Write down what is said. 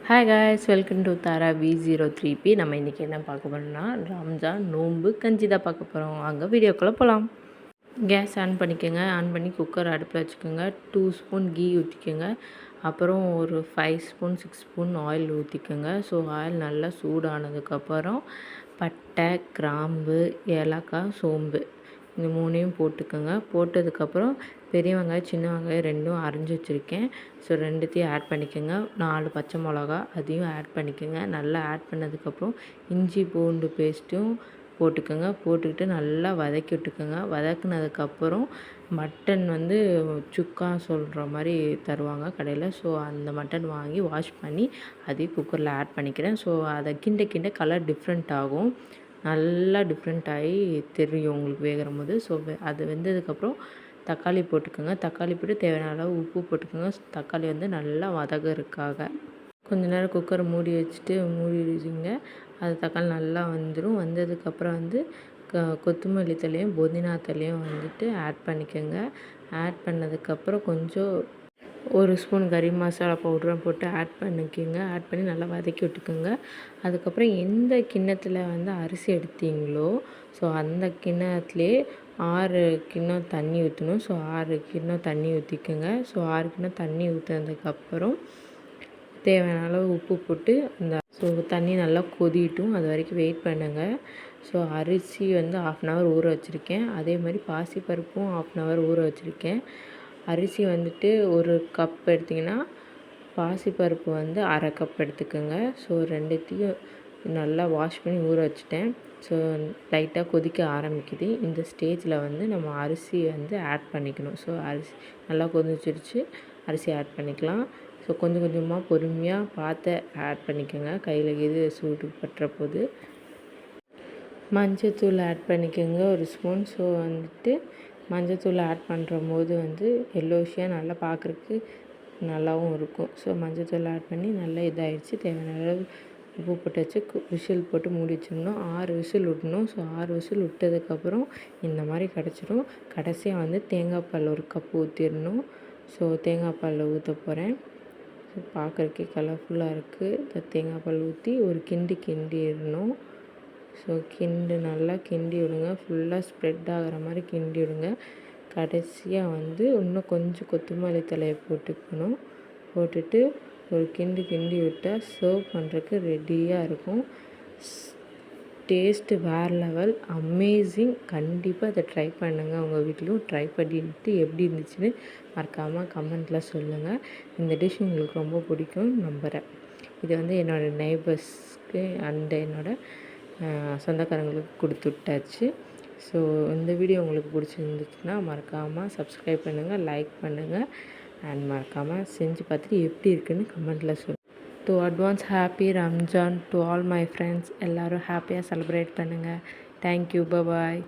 Hi guys, welcome to Tara V03P. நம்ம இன்றைக்கி என்ன பார்க்க போகிறோம்னா ரம்ஜான் நோன்பு கஞ்சி தான் பார்க்க போகிறோம். அங்கே வீடியோக்குள்ளே போகலாம். கேஸ் ஆன் பண்ணிக்கோங்க. ஆன் பண்ணி குக்கர் அடுப்பில் வச்சுக்கோங்க. 2 ஸ்பூன் கீ ஊற்றிக்கோங்க. அப்புறம் ஒரு 5 ஸ்பூன் 6 ஸ்பூன் ஆயில் ஊற்றிக்கோங்க. ஸோ ஆயில் நல்லா சூடானதுக்கப்புறம் பட்டை, கிராம்பு, ஏலக்காய், சோம்பு இந்த 3ஐயும் போட்டுக்கோங்க. போட்டதுக்கப்புறம் பெரிய வெங்காயம், சின்ன வெங்காயம் 2ம் அரிஞ்சு வச்சுருக்கேன். ஸோ 2த்தையும் ஆட் பண்ணிக்கோங்க. 4 பச்சை மிளகா அதையும் ஆட் பண்ணிக்கோங்க. நல்லா ஆட் பண்ணதுக்கப்புறம் இஞ்சி பூண்டு பேஸ்ட்டும் போட்டுக்கோங்க. போட்டுக்கிட்டு நல்லா வதக்கி விட்டுக்கோங்க. வதக்குனதுக்கப்புறம் மட்டன் சுக்கா சொல்கிற மாதிரி தருவாங்க கடையில். ஸோ அந்த மட்டன் வாங்கி வாஷ் பண்ணி அதையும் குக்கரில் ஆட் பண்ணிக்கிறேன். ஸோ அதை கிண்ட கிண்ட கலர் டிஃப்ரெண்ட் ஆகும். நல்லா டிஃப்ரெண்ட் ஆகி தெரியும் உங்களுக்கு வேகிற போது. ஸோ அது வெந்ததுக்கப்புறம் தக்காளி போட்டுக்கோங்க. தக்காளி போட்டு தேவையான அளவு உப்பு போட்டுக்கோங்க. தக்காளி நல்லா வதக்கிறதுக்காக கொஞ்ச நேரம் குக்கரை மூடி வச்சுங்க. அது தக்காளி நல்லா வந்துடும். வந்ததுக்கப்புறம் கொத்தமல்லி தழையும் புதினா தழையும் ஆட் பண்ணிக்கோங்க. ஆட் பண்ணதுக்கப்புறம் கொஞ்சம் 1 ஸ்பூன் கறி மசாலா பவுடரும் போட்டு ஆட் பண்ணிக்கோங்க. ஆட் பண்ணி நல்லா வதக்கி விட்டுக்கோங்க. அதுக்கப்புறம் எந்த கிண்ணத்தில் அரிசி எடுத்தீங்களோ ஸோ அந்த கிண்ணத்துலேயே 6 கிண்ணம் தண்ணி ஊற்றணும். ஸோ 6 கிண்ணம் தண்ணி ஊற்றிக்கோங்க. ஸோ 6 கிண்ணம் தண்ணி ஊற்றினதுக்கப்புறம் தேவையான அளவு உப்பு போட்டு தண்ணி நல்லா கொதிட்டும். அது வரைக்கும் வெயிட் பண்ணுங்கள். ஸோ அரிசி 1/2 அன் ஹவர் ஊற வச்சுருக்கேன். அதே மாதிரி பாசிப்பருப்பும் 1/2 அன் ஹவர் ஊற வச்சுருக்கேன். அரிசி 1 கப் எடுத்திங்கன்னா பாசிப்பருப்பு 1/2 கப் எடுத்துக்கோங்க. ஸோ 2த்தையும் நல்லா வாஷ் பண்ணி ஊற வச்சுட்டேன். ஸோ லைட்டாக கொதிக்க ஆரம்பிக்குது. இந்த ஸ்டேஜில் நம்ம அரிசி ஆட் பண்ணிக்கணும். ஸோ அரிசி நல்லா கொதிச்சிருச்சு. அரிசி ஆட் பண்ணிக்கலாம். ஸோ கொஞ்சம் கொஞ்சமாக பொறுமையாக பார்த்து ஆட் பண்ணிக்கோங்க. கையில் சூடு பட்டுற போது மஞ்சத்தூள் ஆட் பண்ணிக்கோங்க 1 ஸ்பூன். ஸோ மஞ்சத்தூள் ஆட் பண்ணுற போது எல்லோஷியாக நல்லா பார்க்குறக்கு நல்லாவும் இருக்கும். ஸோ மஞ்சத்தூள் ஆட் பண்ணி நல்லா இதாகிடுச்சு. தேவையான அளவு உப்பு போட்டு வச்சு விசில் போட்டு மூடி வச்சிடணும். 6 விசில் விடணும். ஸோ 6 விசில் விட்டதுக்கப்புறம் இந்த மாதிரி கிடச்சிரும். கடைசியாக தேங்காய் பால் 1 கப் ஊற்றிடணும். ஸோ தேங்காய் பால் ஊற்ற போகிறேன். ஸோ பார்க்குறக்கே கலர்ஃபுல்லாக இருக்குது. இந்த தேங்காய் பால் ஊற்றி ஒரு கிண்டிடணும். ஸோ நல்லா கிண்டி விடுங்க. ஃபுல்லாக ஸ்ப்ரெட் ஆகிற மாதிரி கிண்டி விடுங்க. கடைசியாக இன்னும் கொஞ்சம் கொத்தமல்லி தழையை போட்டுக்கணும். போட்டுட்டு ஒரு கிண்டி விட்டால் சர்வ் பண்ணுறதுக்கு ரெடியாக இருக்கும். டேஸ்ட்டு வேறு லெவல், அமேசிங். கண்டிப்பாக அதை ட்ரை பண்ணுங்கள். உங்கள் வீட்லேயும் ட்ரை பண்ணிட்டு எப்படி இருந்துச்சுன்னு மறக்காமல் கமெண்ட்டில் சொல்லுங்கள். இந்த டிஷ் உங்களுக்கு ரொம்ப பிடிக்கும் நம்புகிறேன். இது என்னோடய நெய்பர்ஸ்க்கு என்னோடய சொந்தக்காரங்களுக்கு கொடுத்து விட்டாச்சு. ஸோ இந்த வீடியோ உங்களுக்கு பிடிச்சிருந்துச்சுன்னா மறக்காமல் சப்ஸ்கிரைப் பண்ணுங்கள், லைக் பண்ணுங்கள் அண்ட் மறக்காமல் செஞ்சு பார்த்துட்டு எப்படி இருக்குன்னு கமெண்ட்டில் சொல்லுங்கள். To advance happy Ramzan to all my friends. எல்லோரும் ஹாப்பியாக செலிப்ரேட் பண்ணுங்கள். தேங்க்யூ. பாய்.